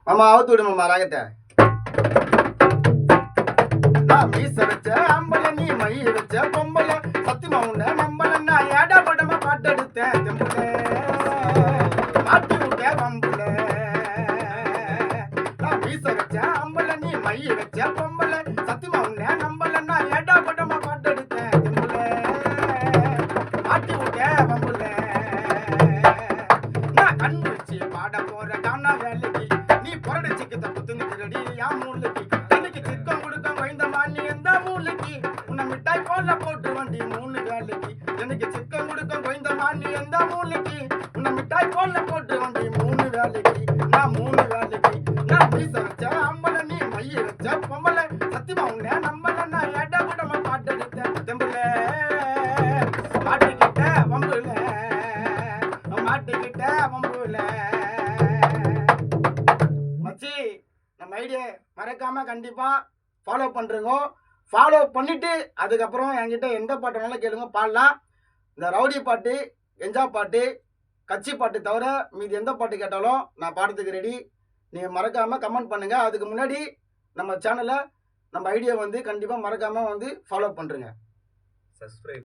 மாமா அவுத்து விடு மாமா ராகத்தை. நான் மீச வச்ச அம்பல நீ மை வச்ச பொம்பல சத்தியமா உன்ன நம்பல நான் ஏடா படமா பாட்டு எடுத்தேன் தெம்புல மாட்டி விட்ட வம்புல. நான் மீச வச்ச அம்பல நீ மை வச்ச பொம்பல சத்தியமா உன்ன நம்பல நான் ஏடா படமா பாட்டு எடுத்தேன் தெம்புல மாட்டி விட்ட வம்புல. நான் கண் வச்சு பாட போற கானா வேலைக்கு நீ பொரட சிக்கத்தை புத்து நிக்கிறடி யா மூளைக்கு எனக்கு சிக்கம் கொடுக்க வைந்தமா நீ எந்த மூளைக்கு உன்னை மிட்டாய் போல போட்டு வண்டி 3 வேலைக்கு எனக்கு சிக்கம் கொடுக்க வைந்தமா நீ எந்த மூளைக்கு உன்னை மிட்டாய் போல போட்டு வண்டி 3 வேலைக்கு நான் 3 வேலைக்கு. நான் மீச வச்ச அம்பல நீ மைய வச்ச பொம்பல சத்தியமா உன்ன நம்பல நான் ஏடா கூடமா பாட்டு எடுத்தேன் தெம்புல மாட்டிக்கிட்ட வம்புல மாட்டிக்கிட்ட வம்புல. மச்சி நம்ம ஐடியா மறக்காம கண்டிப்பா ஃபாலோ பண்றீங்க. ஃபாலோ பண்ணிட்டு அதுக்கப்புறம் என்கிட்ட எந்த பாட்டு வேணாலும் கேளுங்க பாடலாம். இந்த ரவுடி பாட்டு என்ஜா பாட்டு கட்சி பாட்டு தவிர மீதி எந்த பாட்டு கேட்டாலும் நான் பாடுறதுக்கு ரெடி. நீங்கள் மறக்காமல் கமெண்ட் பண்ணுங்கள். அதுக்கு முன்னாடி நம்ம சேனலை நம்ம ஐடியா வந்து கண்டிப்பாக மறக்காமல் வந்து ஃபாலோ பண்ணுறேங்க. சப்ஸ்கிரைப்